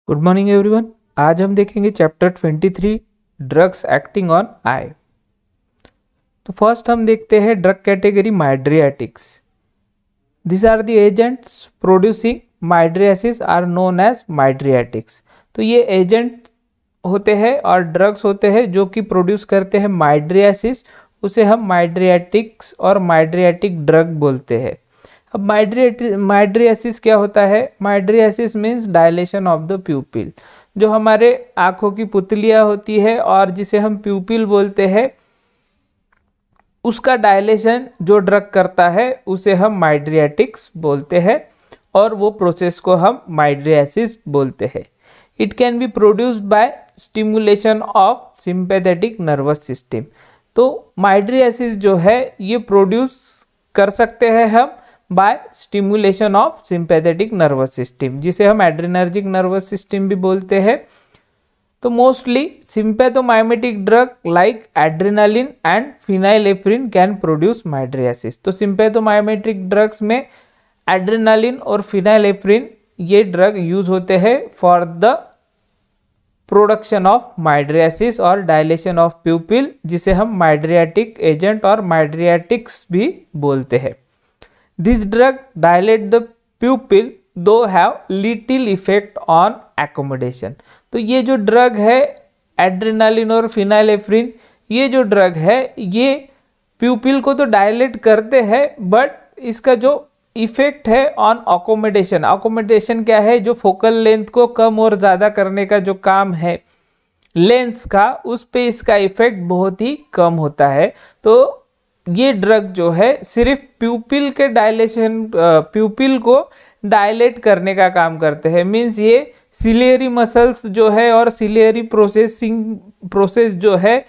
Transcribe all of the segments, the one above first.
Good morning everyone. आज हम देखेंगे chapter 23 drugs acting on eye. तो फर्स्ट हम देखते हैं drug category mydriatics. This are the agents producing mydriasis are known as mydriatics. तो ये एजेंट होते हैं और ड्रग्स होते हैं जो कि प्रोड्यूस करते हैं माइड्रियासिस, उसे हम माइड्रियाटिक्स और माइड्रियाटिक ड्रग बोलते हैं। अब माइड्रियासिस क्या होता है? Mydriasis means dilation of the प्यूपिल। जो हमारे आंखों की पुतलियां होती है और जिसे हम प्यूपिल बोलते हैं, उसका डायलेशन जो ड्रग करता है उसे हम माइड्रियाटिक्स बोलते हैं और वो प्रोसेस को हम माइड्रियासिस बोलते हैं। It can be produced by stimulation of sympathetic nervous system. तो माइड्रियासिस जो है ये प्रोड्यूस कर सकते हैं हम by stimulation of sympathetic nervous system, जिसे हम एड्रेनर्जिक नर्वस सिस्टम भी बोलते हैं। तो mostly sympathomimetic drug like adrenaline and phenylephrine can produce mydriasis. तो सिंपैथोमाइमेटिक ड्रग्स में एड्रेनालिन और फिनाइलेफ्रिन ये ड्रग यूज होते हैं for the production of mydriasis और डायलेशन ऑफ प्यूपिल, जिसे हम माइड्रियाटिक एजेंट और माइड्रियाटिक्स भी बोलते हैं। This drug dilate the pupil though have little effect on accommodation। तो ये जो ड्रग है एड्रेनालिन और फिनाइलेफ्रिन, ये जो ड्रग है ये प्यूपिल को तो डायलेट करते हैं, बट इसका जो इफेक्ट है ऑन अकोमोडेशन, अकोमोडेशन क्या है? जो फोकल लेंथ को कम और ज़्यादा करने का जो काम है लेंस का, उस पे इसका इफेक्ट बहुत ही कम होता है। तो ये ड्रग जो है सिर्फ प्यूपिल के डायलेशन, प्यूपिल को डायलेट करने का काम करते हैं। मीन्स ये सिलियरी मसल्स जो है और सिलियरी प्रोसेस जो है,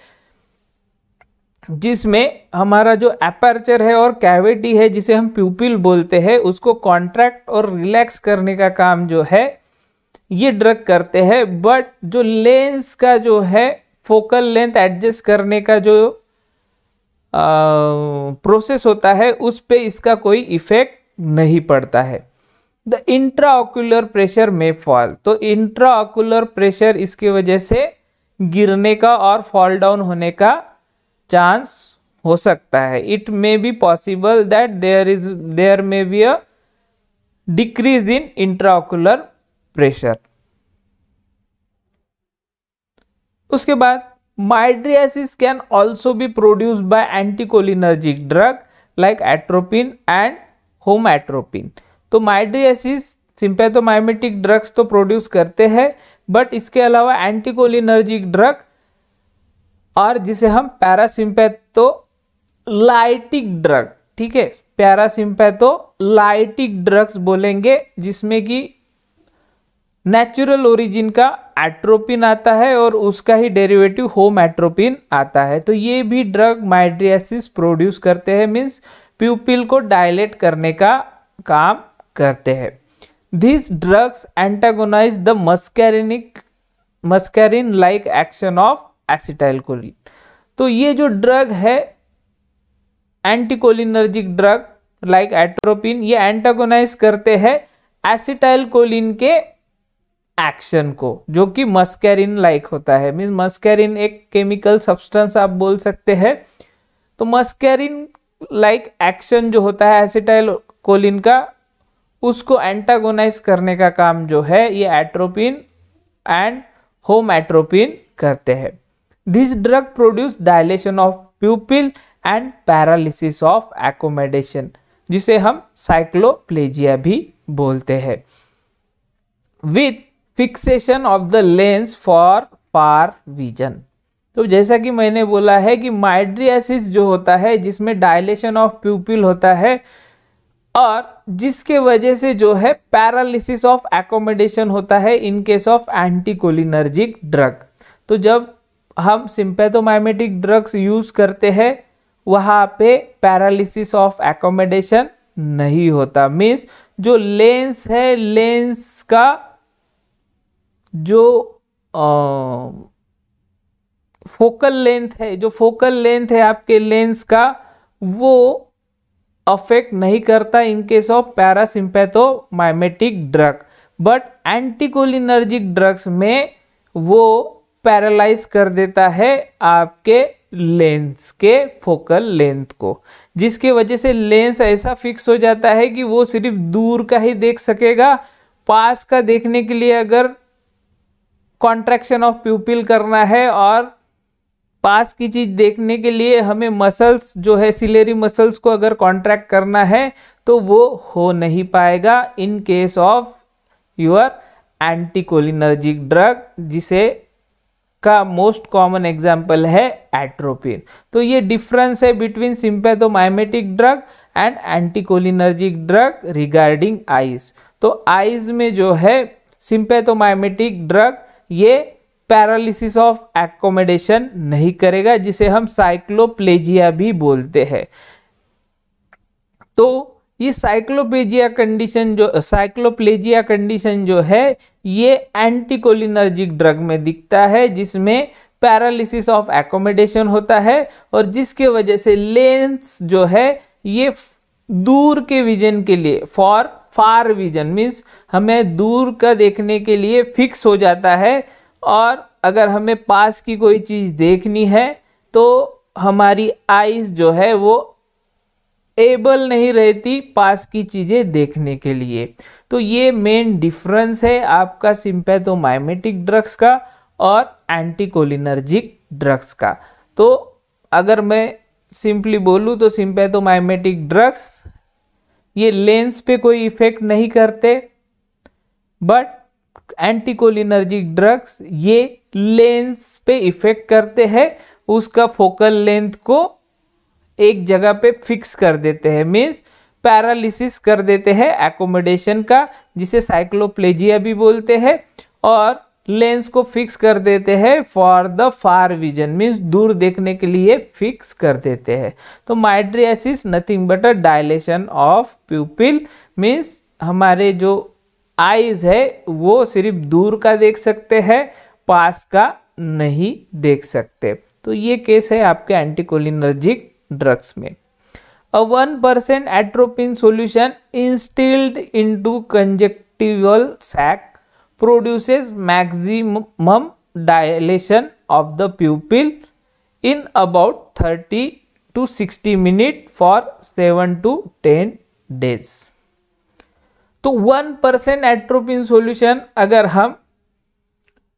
जिसमें हमारा जो एपर्चर है और कैविटी है जिसे हम प्यूपिल बोलते हैं, उसको कॉन्ट्रैक्ट और रिलैक्स करने का काम जो है ये ड्रग करते हैं। बट जो लेंस का जो है फोकल लेंथ एडजस्ट करने का जो प्रोसेस होता है, उस पे इसका कोई इफेक्ट नहीं पड़ता है। द इंट्राऑक्यूलर प्रेशर में फॉल। तो इंट्राऑक्यूलर प्रेशर इसकी वजह से गिरने का और फॉल डाउन होने का चांस हो सकता है। It may be possible that there may be a decrease in intraocular pressure. उसके बाद Mydriasis can also be produced by anticholinergic drug like atropine and homatropine। तो माइड्रियासिस सिंपैथोमाइमेटिक ड्रग्स तो produce करते हैं, बट इसके अलावा एंटीकोलिनर्जिक ड्रग और जिसे हम पैरासिम्पैथोलाइटिक ड्रग, ठीक है, पैरासिम्पैथोलाइटिक ड्रग्स बोलेंगे, जिसमें कि नेचुरल ओरिजिन का एट्रोपिन आता है और उसका ही डेरिवेटिव होमएट्रोपिन आता है। तो ये भी ड्रग माइड्रियासिस प्रोड्यूस करते हैं, मीन्स प्यूपिल को डायलेट करने का काम करते हैं। This drugs antagonise the muscarine like action of acetylcholine. तो ये जो ड्रग है एंटीकोलिनर्जिक ड्रग लाइक एट्रोपिन, ये एंटागोनाइज करते हैं एसिटाइलकोलिन के एक्शन को, जो कि मस्कैरिन लाइक होता है। मीन्स मस्कैरिन एक केमिकल सब्सटेंस आप बोल सकते हैं। तो मस्कैरिन लाइक एक्शन जो होता है एसिटाइलकोलिन का, उसको एंटागोनाइज करने का काम जो है ये एट्रोपिन एंड होमएट्रोपिन करते हैं। This drug produce dilation of प्यूपिल and paralysis of accommodation, जिसे हम साइक्लोप्लेजिया भी बोलते हैं, with fixation of the lens for far vision. तो जैसा कि मैंने बोला है कि माइड्रियासिस जो होता है जिसमें डायलेशन ऑफ प्यूपिल होता है और जिसके वजह से जो है पैरालिसिस ऑफ एकोमोडेशन होता है in case of anticholinergic drug. तो जब हम सिंपैथोमाइमेटिक ड्रग्स यूज करते हैं वहाँ पे पैरालिसिस ऑफ एकोमोडेशन नहीं होता। मीन्स जो लेंस है, लेंस का जो फोकल लेंथ है, जो फोकल लेंथ है आपके लेंस का, वो अफेक्ट नहीं करता in case of parasympathomimetic drug. But anticholinergic drugs में वो पैरालाइज कर देता है आपके लेंस के फोकल लेंथ को, जिसकी वजह से लेंस ऐसा फिक्स हो जाता है कि वो सिर्फ दूर का ही देख सकेगा। पास का देखने के लिए अगर कॉन्ट्रैक्शन ऑफ प्यूपिल करना है और पास की चीज देखने के लिए हमें मसल्स जो है सिलेरी मसल्स को अगर कॉन्ट्रैक्ट करना है तो वो हो नहीं पाएगा in case of your anticholinergic drug, जिसे का मोस्ट कॉमन एग्जाम्पल है एट्रोपिन। तो ये डिफरेंस है between sympathomimetic drug and anticholinergic drug regarding eyes. तो आईज में जो है सिंपैथोमाइमेटिक ड्रग ये पैरालिसिस ऑफ एकोमोडेशन नहीं करेगा, जिसे हम साइक्लोप्लेजिया भी बोलते हैं। तो ये साइक्लोप्लेजिया कंडीशन जो है ये एंटीकोलिनर्जिक ड्रग में दिखता है, जिसमें पैरालिसिस ऑफ एकोमोडेशन होता है और जिसके वजह से लेंस जो है ये दूर के विजन के लिए फॉर फार विजन मीन्स हमें दूर का देखने के लिए फिक्स हो जाता है, और अगर हमें पास की कोई चीज देखनी है तो हमारी आईज जो है वो एबल नहीं रहती पास की चीजें देखने के लिए। तो ये मेन डिफरेंस है आपका सिंपैथोमाइमेटिक ड्रग्स का और एंटीकोलिनर्जिक ड्रग्स का। तो अगर मैं सिंपली बोलूँ तो सिंपैथोमाइमेटिक ड्रग्स ये लेंस पे कोई इफेक्ट नहीं करते, बट एंटीकोलिनर्जिक ड्रग्स ये लेंस पे इफेक्ट करते हैं, उसका फोकल लेंथ को एक जगह पे फिक्स कर देते हैं, मीन्स पैरालिसिस कर देते हैं एकोमोडेशन का, जिसे साइक्लोप्लेजिया भी बोलते हैं, और लेंस को फिक्स कर देते हैं for the far vision means दूर देखने के लिए फिक्स कर देते हैं। तो mydriasis nothing but a dilation of प्यूपिल means हमारे जो आईज है वो सिर्फ दूर का देख सकते हैं, पास का नहीं देख सकते। तो ये केस है आपके एंटीकोलिनर्जिक ड्रग्स में। A 1% atropine solution instilled into conjunctival sac produces maximum dilation of the pupil in about 30 to 60 minutes for 7 to 10 days। तो 1% एट्रोपिन सॉल्यूशन अगर हम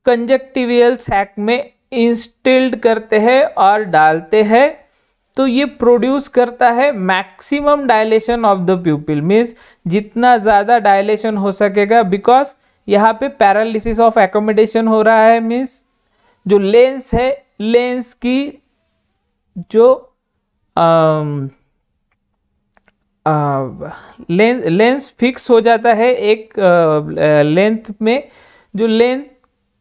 कंजक्टिवियल सैक में इंस्टिल्ड करते हैं और डालते हैं तो ये प्रोड्यूस करता है maximum dilation of the प्यूपिल means जितना ज़्यादा डायलेशन हो सकेगा, बिकॉज यहाँ पे पैरालिसिस ऑफ एकोमोडेशन हो रहा है मीन्स जो लेंस है लेंस की जो लेंस फिक्स हो जाता है एक लेंथ में, जो लेंथ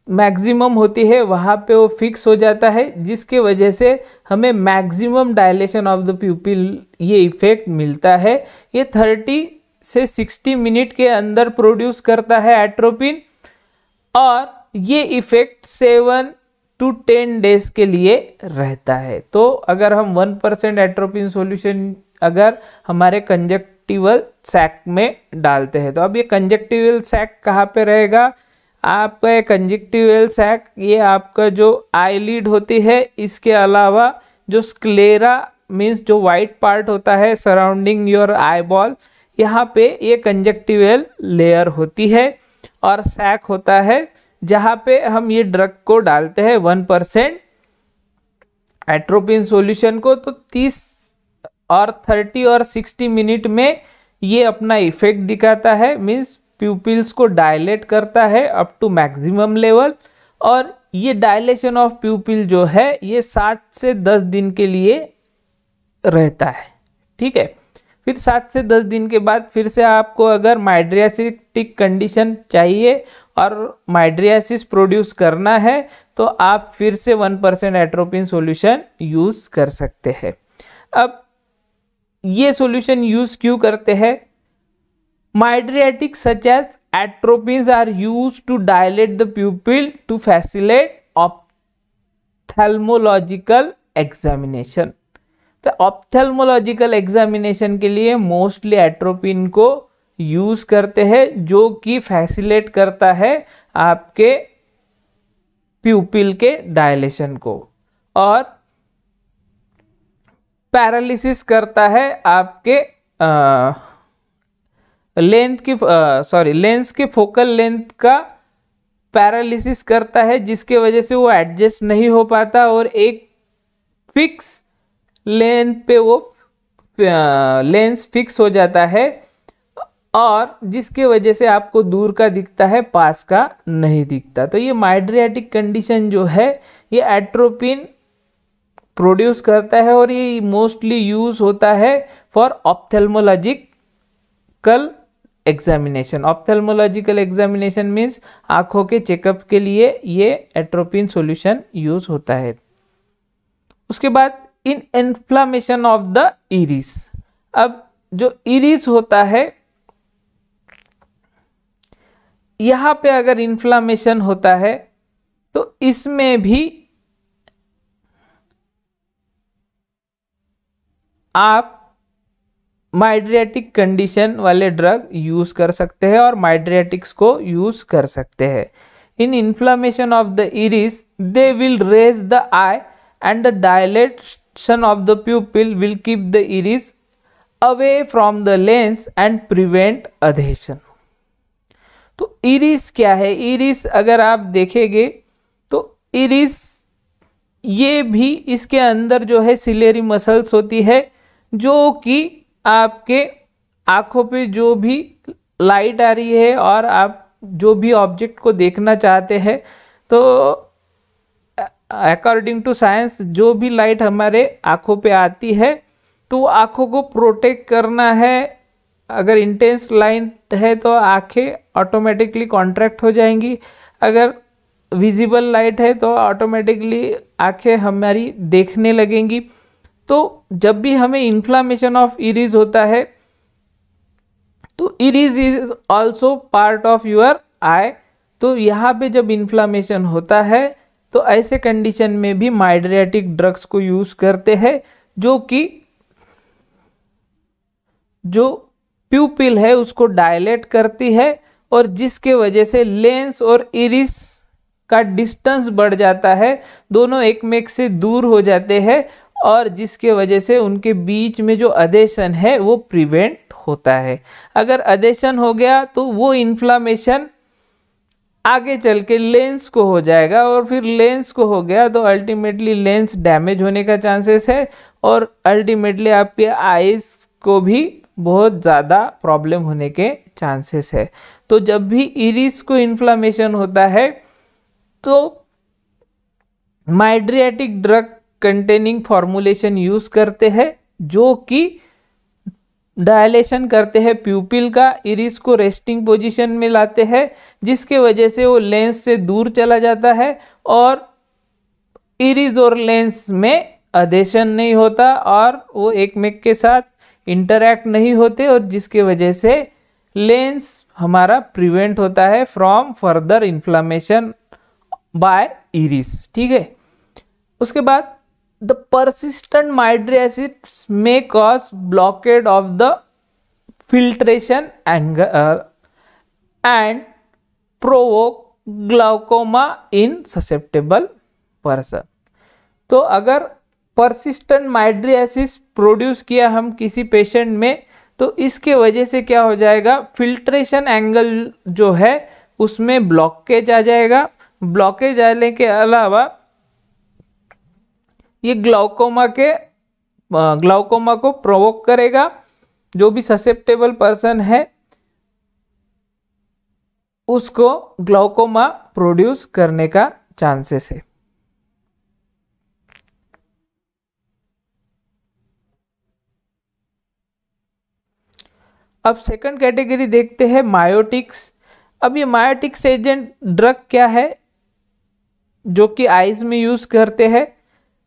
मैक्सिमम होती है वहाँ पे वो फिक्स हो जाता है, जिसके वजह से हमें मैक्सिमम डायलेशन ऑफ द प्यूपिल ये इफेक्ट मिलता है। ये 30 से 60 मिनट के अंदर प्रोड्यूस करता है एट्रोपिन, और ये इफेक्ट 7 to 10 डेज के लिए रहता है। तो अगर हम 1% एट्रोपिन सॉल्यूशन अगर हमारे कंजक्टिवल सैक में डालते हैं, तो अब ये कंजक्टिवल सैक कहाँ पे रहेगा? आपका कंजक्टिवल सैक ये आपका जो आईलिड होती है, इसके अलावा जो स्क्लेरा मीन्स जो वाइट पार्ट होता है सराउंडिंग योर आई बॉल, यहाँ पे ये कंजक्टिवल लेयर होती है और सैक होता है जहाँ पे हम ये ड्रग को डालते हैं 1% एट्रोपिन सॉल्यूशन को। तो 30 और 30 और 60 मिनट में ये अपना इफेक्ट दिखाता है मीन्स प्यूपिल्स को डायलेट करता है अप टू मैक्सिमम लेवल, और ये डायलेशन ऑफ प्यूपिल जो है ये 7 से 10 दिन के लिए रहता है। ठीक है, फिर 7 से 10 दिन के बाद फिर से आपको अगर माइड्रियासिटिक कंडीशन चाहिए और माइड्रियासिस प्रोड्यूस करना है तो आप फिर से 1% एट्रोपिन सॉल्यूशन यूज कर सकते हैं। अब ये सॉल्यूशन यूज क्यों करते हैं? Mydriatics such as atropines are used to dilate the pupil to facilitate ophthalmological examination। तो ऑप्थेल्मोलॉजिकल एग्जामिनेशन के लिए मोस्टली एट्रोपिन को यूज करते हैं, जो कि फैसिलिटेट करता है आपके प्यूपिल के डायलेशन को और पैरालिसिस करता है आपके लेंस के फोकल लेंथ का पैरालिसिस करता है, जिसके वजह से वो एडजस्ट नहीं हो पाता और एक फिक्स लेंथ पे वो लेंस फिक्स हो जाता है और जिसके वजह से आपको दूर का दिखता है, पास का नहीं दिखता। तो ये माइड्रियाटिक कंडीशन जो है ये एट्रोपिन प्रोड्यूस करता है और ये मोस्टली यूज होता है फॉर ऑप्थेल्मोलॉजिकल एग्जामिनेशन। ऑप्थेल्मोलॉजिकल एग्जामिनेशन मीन्स आंखों के चेकअप के लिए ये एट्रोपिन सॉल्यूशन यूज होता है। उसके बाद इन इन्फ्लामेशन ऑफ द इरिस। अब जो इरिस होता है यहां पे अगर इन्फ्लामेशन होता है तो इसमें भी आप माइड्रियाटिक कंडीशन वाले ड्रग यूज कर सकते हैं और माइड्रियाटिक्स को यूज कर सकते हैं। In inflammation of the iris they will raise the eye and the dilation of the pupil will keep the iris away from the lens and prevent adhesion। तो iris क्या है? iris अगर आप देखेंगे तो iris ये भी इसके अंदर जो है सिलेरी मसल्स होती है, जो कि आपके आंखों पे जो भी लाइट आ रही है और आप जो भी ऑब्जेक्ट को देखना चाहते हैं, तो अकॉर्डिंग टू साइंस जो भी लाइट हमारे आंखों पे आती है तो आंखों को प्रोटेक्ट करना है। अगर इंटेंस लाइट है तो आंखें ऑटोमेटिकली कॉन्ट्रैक्ट हो जाएंगी, अगर विजिबल लाइट है तो ऑटोमेटिकली आंखें हमारी देखने लगेंगी। तो जब भी हमें इन्फ्लामेशन ऑफ इरिस होता है तो iris is also part of your eye. तो यहाँ पे जब इन्फ्लामेशन होता है तो ऐसे कंडीशन में भी माइड्रियाटिक ड्रग्स को यूज करते हैं, जो कि जो प्यूपिल है उसको डायलेट करती है और जिसके वजह से लेंस और इरिस का डिस्टेंस बढ़ जाता है, दोनों एक मेक से दूर हो जाते हैं और जिसके वजह से उनके बीच में जो अधेशन है वो प्रिवेंट होता है। अगर अधेशन हो गया तो वो इन्फ्लामेशन आगे चल के लेंस को हो जाएगा और फिर लेंस को हो गया तो अल्टीमेटली लेंस डैमेज होने का चांसेस है और अल्टीमेटली आपके आईज को भी बहुत ज़्यादा प्रॉब्लम होने के चांसेस है। तो जब भी इरिस को इन्फ्लामेशन होता है तो mydriatic drug containing formulation use करते हैं, जो कि डायलेशन करते हैं प्यूपिल का, इरिस को रेस्टिंग पोजीशन में लाते हैं, जिसके वजह से वो लेंस से दूर चला जाता है और इरिस और लेंस में अधेशन नहीं होता और वो एक मेक के साथ इंटरैक्ट नहीं होते और जिसके वजह से लेंस हमारा प्रिवेंट होता है from further inflammation by iris. ठीक है। उसके बाद the persistent mydriasis may cause blockade of the filtration angle and provoke glaucoma in susceptible person। तो अगर persistent mydriasis प्रोड्यूस किया हम किसी पेशेंट में तो इसके वजह से क्या हो जाएगा, फिल्ट्रेशन एंगल जो है उसमें ब्लॉकेज आ जाएगा। ब्लॉकेज आने के अलावा ये ग्लाउकोमा को प्रोवोक करेगा। जो भी ससेप्टेबल पर्सन है उसको ग्लाउकोमा प्रोड्यूस करने का चांसेस है। अब सेकंड कैटेगरी देखते हैं मायोटिक्स। अब ये मायोटिक्स एजेंट ड्रग क्या है जो कि आईज में यूज करते हैं?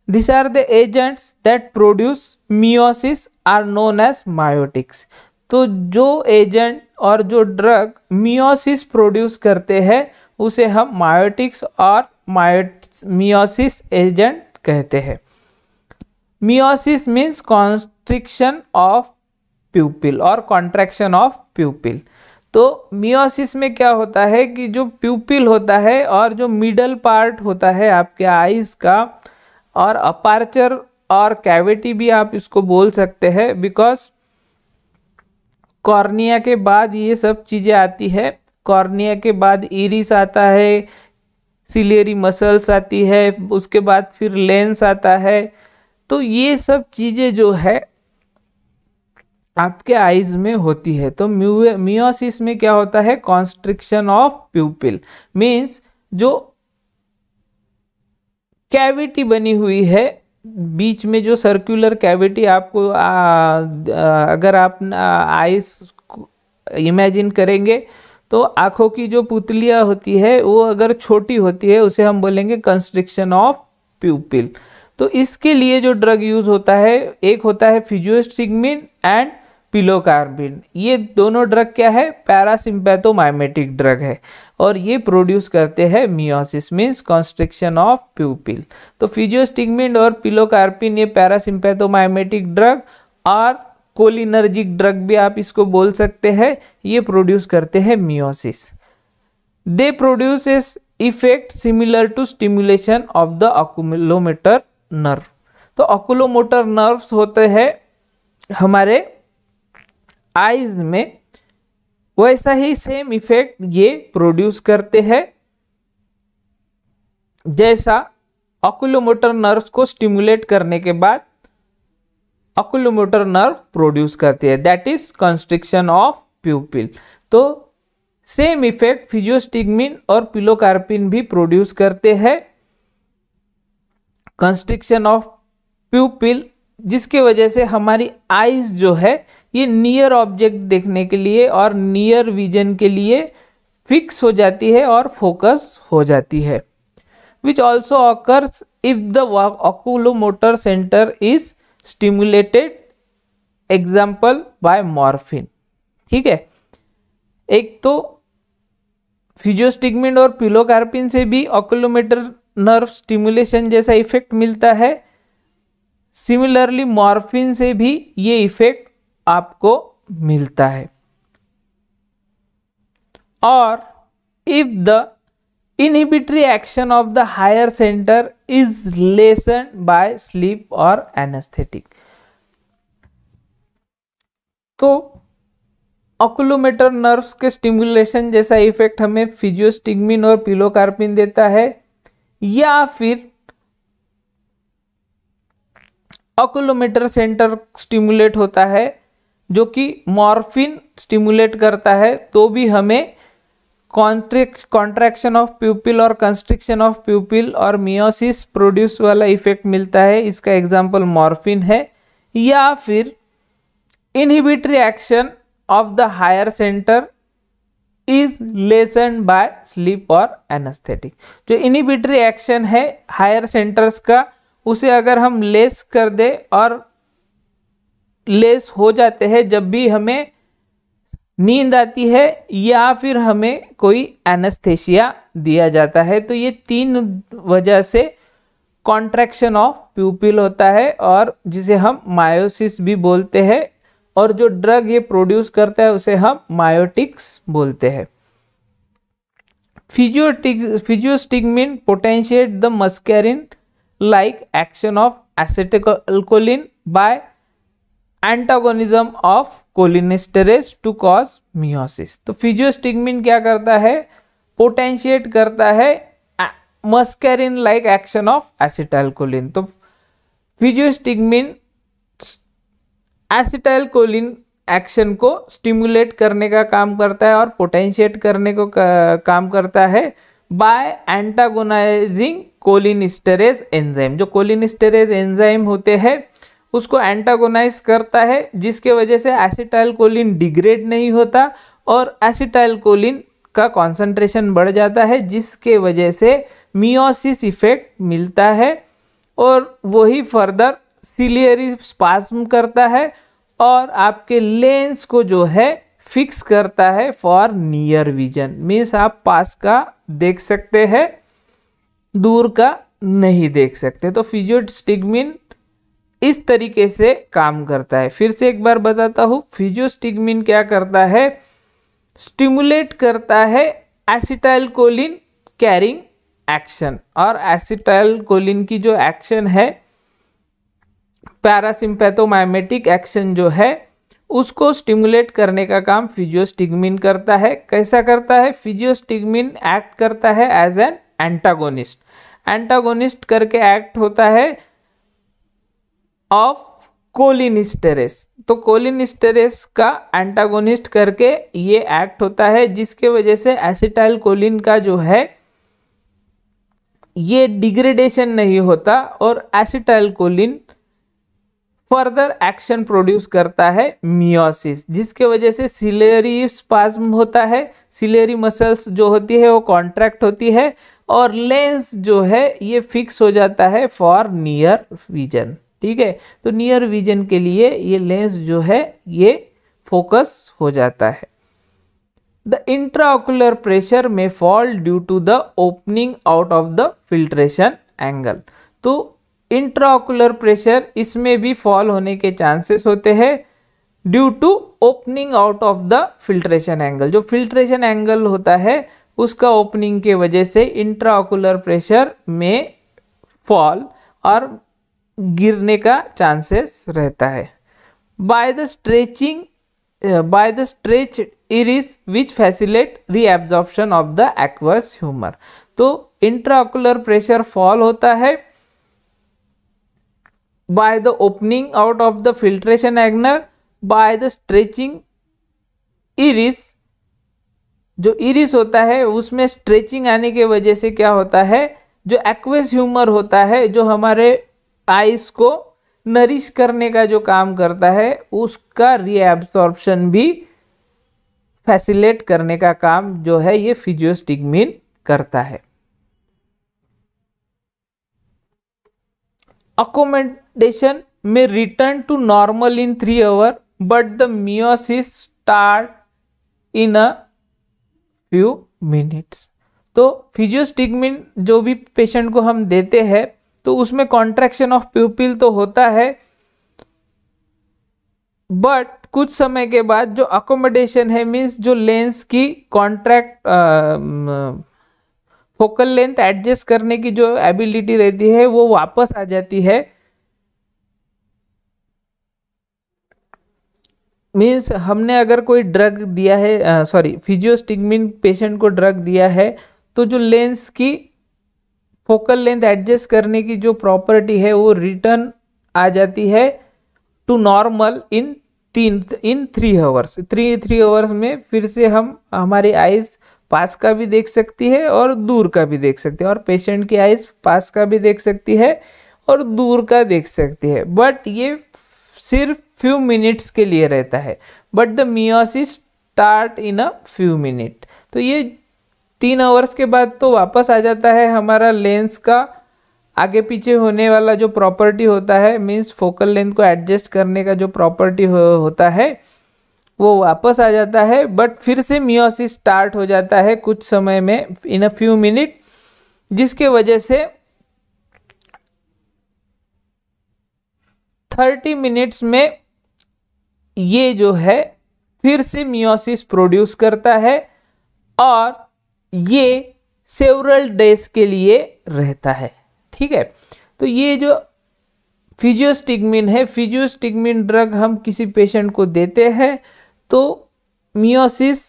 These are the agents that produce meiosis are known as myotics। तो जो एजेंट और जो ड्रग मियोसिस प्रोड्यूस करते हैं उसे हम मायोटिक्स और मियोसिस एजेंट कहते हैं। मियोसिस मीन्स कॉन्स्ट्रिक्शन ऑफ प्यूपिल और कॉन्ट्रैक्शन ऑफ प्यूपिल। तो मियोसिस में क्या होता है कि जो प्यूपिल होता है और जो मिडल पार्ट होता है आपके आईज का, और अपार्चर और कैविटी भी आप इसको बोल सकते हैं, बिकॉज कॉर्निया के बाद ये सब चीज़ें आती है। कॉर्निया के बाद इरिस आता है, सिलियरी मसल्स आती है, उसके बाद फिर लेंस आता है। तो ये सब चीज़ें जो है आपके आईज में होती है। तो मियोसिस में क्या होता है, कॉन्स्ट्रिक्शन ऑफ प्यूपिल, मीन्स जो कैविटी बनी हुई है बीच में, जो सर्कुलर कैविटी आपको अगर आप आईज इमेजिन करेंगे तो आँखों की जो पुतलियाँ होती है वो अगर छोटी होती है उसे हम बोलेंगे कंस्ट्रिक्शन ऑफ प्यूपिल। तो इसके लिए जो ड्रग यूज होता है, एक होता है फिजियोस्टिग्मिन एंड पिलोकार्बिन। ये दोनों ड्रग क्या है, पैरासिम्पैथोमाइमेटिक ड्रग है, और ये प्रोड्यूस करते हैं मियोसिस मीन्स कॉन्स्ट्रिक्शन ऑफ प्यूपिल। तो फिजियोस्टिग्मिन और पिलोकार्बिन ये पैरासिम्पैथोमाइमेटिक ड्रग और कोलिनर्जिक ड्रग भी आप इसको बोल सकते हैं, ये प्रोड्यूस करते हैं miosis. They produces effect similar to stimulation of the oculomotor nerve. तो ऑक्यूलोमोटर नर्व्स होते हैं हमारे आईज में, वैसा ही सेम इफेक्ट ये प्रोड्यूस करते हैं जैसा ऑक्यूलोमोटर नर्व्स को स्टिमुलेट करने के बाद ऑक्यूलोमोटर नर्व प्रोड्यूस करती है, दैट इज कंस्ट्रिक्शन ऑफ प्यूपिल। तो सेम इफेक्ट फिजियोस्टिग्मिन और पिलोकार्बिन भी प्रोड्यूस करते हैं, कंस्ट्रिक्शन ऑफ प्यूपिल, जिसके वजह से हमारी आईज जो है ये नियर ऑब्जेक्ट देखने के लिए और नियर विजन के लिए फिक्स हो जाती है और फोकस हो जाती है, which also occurs if the oculomotor centre is stimulated, example bye morphine. ठीक है, एक तो फिजियोस्टिग्मिन और पिलोकार्बिन से भी ऑक्यूलोमोटर नर्व स्टिमुलेशन जैसा इफेक्ट मिलता है, सिमिलरली मॉर्फिन से भी ये इफेक्ट आपको मिलता है। और if the inhibitory action of the higher center is lessened by sleep or anesthetic, तो ऑक्यूलोमोटर नर्व्स के स्टिमुलेशन जैसा इफेक्ट हमें फिजियोस्टिग्मिन और पिलोकार्बिन देता है, या फिर ऑक्यूलोमोटर सेंटर स्टिमुलेट होता है जो कि मॉर्फिन स्टिमुलेट करता है, तो भी हमें कॉन्ट्रैक्शन ऑफ प्यूपिल और कंस्ट्रिक्शन ऑफ प्यूपिल और मियोसिस प्रोड्यूस वाला इफेक्ट मिलता है। इसका एग्जांपल मॉर्फिन है। या फिर inhibitory action of the higher centre is lessened by sleep और एनेस्थेटिक। जो इनहिबिटरी एक्शन है हायर सेंटर्स का, उसे अगर हम लेस कर दे और लेस हो जाते हैं जब भी हमें नींद आती है या फिर हमें कोई एनेस्थेसिया दिया जाता है, तो ये तीन वजह से कॉन्ट्रैक्शन ऑफ प्यूपिल होता है और जिसे हम मायोसिस भी बोलते हैं, और जो ड्रग ये प्रोड्यूस करता है उसे हम मायोटिक्स बोलते हैं। Physostigmine potentiate the muscarine like action of acetylcholine by antagonism of cholinesterase to cause miosis. तो फिजियोस्टिग्मिन क्या करता है, पोटेंशिएट करता है muscarine like action of acetylcholine. तो फिजियोस्टिग्मिन एसिटाइलकोलिन एक्शन को स्टिमुलेट करने का काम करता है और पोटेंशिएट करने को काम करता है बाय एंटागोनाइजिंग कोलिनेस्टेरेज एंजाइम। जो कोलिनेस्टेरेज एंजाइम होते हैं उसको एंटागोनाइज करता है, जिसके वजह से एसिटाइलकोलिन डिग्रेड नहीं होता और एसिटाइलकोलिन का कॉन्सेंट्रेशन बढ़ जाता है, जिसके वजह से मियोसिस इफेक्ट मिलता है और वही फर्दर सिलियरी स्पाज्म करता है और आपके लेंस को जो है फिक्स करता है फॉर नियर विजन। मीन्स आप पास का देख सकते हैं, दूर का नहीं देख सकते। तो फिजियोस्टिग्मिन इस तरीके से काम करता है। फिर से एक बार बताता हूँ, फिजियोस्टिग्मिन क्या करता है, स्टिमुलेट करता है एसिटाइलकोलिन कैरिंग एक्शन, और एसिटाइलकोलिन की जो एक्शन है, पैरासिम्पैथोमाइमेटिक एक्शन जो है, उसको स्टिमुलेट करने का काम फिजियोस्टिग्मिन करता है। कैसा करता है, फिजियोस्टिग्मिन एक्ट करता है एज एन एंटागोनिस्ट, एंटागोनिस्ट करके एक्ट होता है ऑफ कोलिनिस्टेरेस। तो कोलिनिस्टेरेस का एंटागोनिस्ट करके ये एक्ट होता है, जिसके वजह से एसिटाइलकोलिन का जो है ये डिग्रेडेशन नहीं होता और एसिटाइलकोलिन फर्दर एक्शन प्रोड्यूस करता है मियोसिस, जिसके वजह से सिलेरी स्पाज्म होता है, सिलेरी मसल्स जो होती है वो कॉन्ट्रैक्ट होती है और लेंस जो है ये फिक्स हो जाता है फॉर नियर विजन। ठीक है, तो नियर विजन के लिए ये लेंस जो है ये फोकस हो जाता है। द इंट्राओकुलर प्रेशर में fall due to the opening out of the filtration angle. तो इंट्राओकुलर प्रेशर इसमें भी फॉल होने के चांसेस होते हैं due to opening out of the filtration angle. जो फिल्ट्रेशन एंगल होता है उसका ओपनिंग के वजह से इंट्राओकुलर प्रेशर में फॉल और गिरने का चांसेस रहता है। By the stretch iris which facilitate reabsorption of the aqueous humour. तो इंट्राओकुलर प्रेशर फॉल होता है by the opening out of the filtration angle, by the stretching iris। जो इरिस होता है उसमें स्ट्रेचिंग आने के वजह से क्या होता है, जो एक्वस ह्यूमर होता है जो हमारे आइस को नरिश करने का जो काम करता है उसका रीएब्सॉर्प्शन भी फैसिलिटेट करने का काम जो है ये फिजियोस्टिग्मिन करता है। Accommodation may return to normal in 3 hours, but the meiosis start in a few minutes। तो फिजियोस्टिग्मिन जो भी पेशेंट को हम देते हैं तो उसमें कॉन्ट्रैक्शन ऑफ प्यूपिल तो होता है, बट कुछ समय के बाद जो अकोमोडेशन है मीन्स जो लेंस की फोकल लेंथ एडजस्ट करने की जो एबिलिटी रहती है वो वापस आ जाती है। मीन्स हमने अगर कोई ड्रग दिया है, फिजियोस्टिग्मिन पेशेंट को ड्रग दिया है तो जो लेंस की फोकल लेंथ एडजस्ट करने की जो प्रॉपर्टी है वो रिटर्न आ जाती है to normal in 3 hours. 3 hours में फिर से हम हमारी आइज पास का भी देख सकती है और दूर का भी देख सकती है, और पेशेंट की आइज पास का भी देख सकती है और दूर का देख सकती है, बट ये सिर्फ फ्यू मिनट्स के लिए रहता है। But the meiosis start in a few minute. तो ये 3 आवर्स के बाद तो वापस आ जाता है हमारा लेंस का आगे पीछे होने वाला जो प्रॉपर्टी होता है, मीन्स फोकल लेंथ को एडजस्ट करने का जो प्रॉपर्टी होता है वो वापस आ जाता है, बट फिर से मियोसिस स्टार्ट हो जाता है कुछ समय में इन अ फ्यू मिनट, जिसके वजह से 30 मिनट्स में ये जो है फिर से मियोसिस प्रोड्यूस करता है और ये सेवरल डेज के लिए रहता है। ठीक है, तो ये जो फिजियोस्टिग्मिन है, फिजियोस्टिग्मिन ड्रग हम किसी पेशेंट को देते हैं तो मियोसिस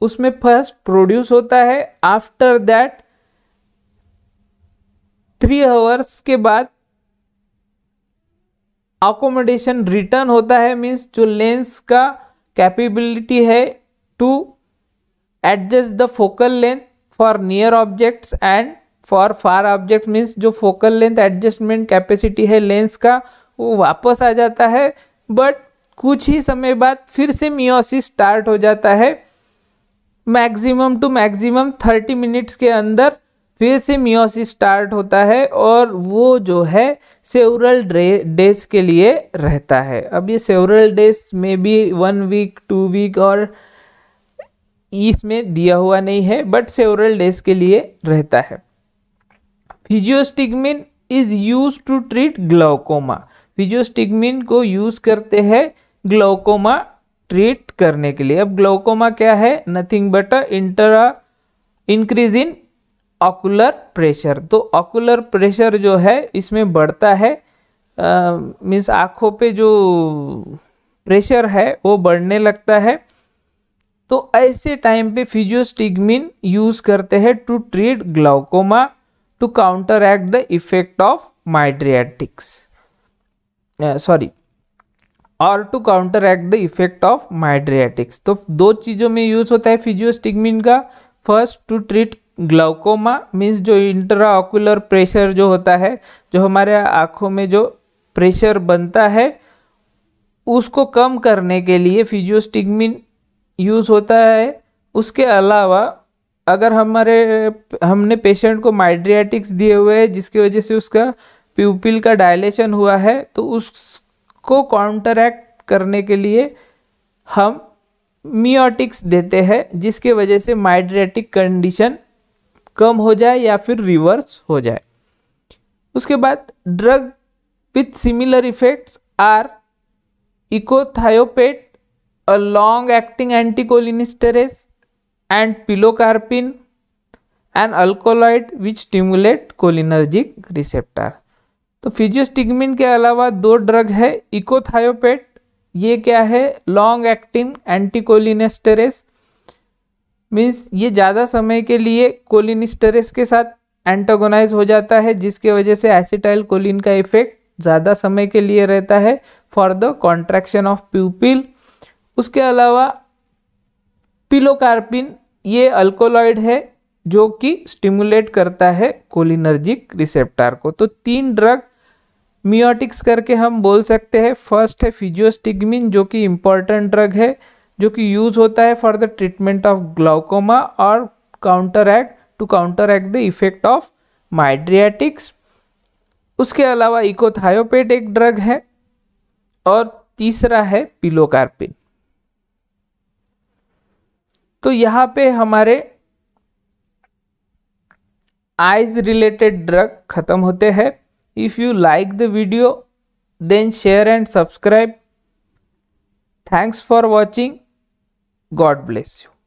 उसमें फर्स्ट प्रोड्यूस होता है, आफ्टर दैट 3 आवर्स के बाद अकोमोडेशन रिटर्न होता है, मीन्स जो लेंस का कैपेबिलिटी है to adjust the focal length for near objects and for far object, means जो फोकल लेंथ एडजस्टमेंट कैपेसिटी है लेंस का वो वापस आ जाता है, बट कुछ ही समय बाद फिर से मियोसिस स्टार्ट हो जाता है। मैक्सिमम टू मैक्सिमम 30 मिनट्स के अंदर फिर से मियोसिस स्टार्ट होता है और वो जो है सेवरल डेज के लिए रहता है। अब ये सेवरल डेज में भी 1 वीक 2 वीक और इसमें दिया हुआ नहीं है, बट सेवरल डेज के लिए रहता है। Physostigmine is used to treat glaucoma. Physostigmine को यूज करते हैं ग्लाउकोमा ट्रीट करने के लिए। अब ग्लाउकोमा क्या है? Nothing but increase in ocular pressure. तो ऑकुलर प्रेशर जो है इसमें बढ़ता है, मीन्स आँखों पे जो प्रेशर है वो बढ़ने लगता है। तो ऐसे टाइम पे फिजियोस्टिग्मिन यूज करते हैं to treat glaucoma to counteract the effect of mydriatics, और to counteract the effect of mydriatics. तो दो चीज़ों में यूज होता है फिजियोस्टिग्मिन का। First to treat glaucoma, means जो इंट्रा ऑकुलर प्रेशर जो होता है, जो हमारे आँखों में जो प्रेशर बनता है उसको कम करने के लिए फिजियोस्टिग्मिन यूज होता है। उसके अलावा अगर हमने पेशेंट को माइड्रियाटिक्स दिए हुए हैं जिसकी वजह से उसका प्यूपिल का डायलेशन हुआ है, तो उसको काउंटरएक्ट करने के लिए हम मियोटिक्स देते हैं जिसके वजह से माइड्रियाटिक कंडीशन कम हो जाए या फिर रिवर्स हो जाए। उसके बाद drug with similar effects are ecothiopate, a long acting anticholinesterase, and pilocarpine, an alkaloid which stimulate cholinergic receptor। तो फिजियोस्टिग्मिन के अलावा दो ड्रग है। इकोथायोपेट, ये क्या है? लॉन्ग एक्टिंग एंटीकोलिनेस्टेरेस, मीन्स ये ज़्यादा समय के लिए कोलिनिस्टेरेस के साथ एंटागोनाइज हो जाता है जिसके वजह से एसिटाइल कोलिन का इफेक्ट ज़्यादा समय के लिए रहता है फॉर द कॉन्ट्रैक्शन ऑफ प्यूपिल। उसके अलावा पिलोकार्पिन, ये अल्कोलॉइड है जो कि स्टिमुलेट करता है कोलिनर्जिक रिसेप्टर को। तो तीन ड्रग मियोटिक्स करके हम बोल सकते हैं। फर्स्ट है फिजियोस्टिग्मिन जो कि इम्पॉर्टेंट ड्रग है, जो कि यूज होता है for the treatment of glaucoma और to counteract the effect of mydriatics. उसके अलावा इकोथायोपेट एक ड्रग है और तीसरा है पिलोकार्पिन। तो यहाँ पे हमारे आइज रिलेटेड ड्रग खत्म होते हैं। If you like the video then share and subscribe. Thanks for watching. God bless you.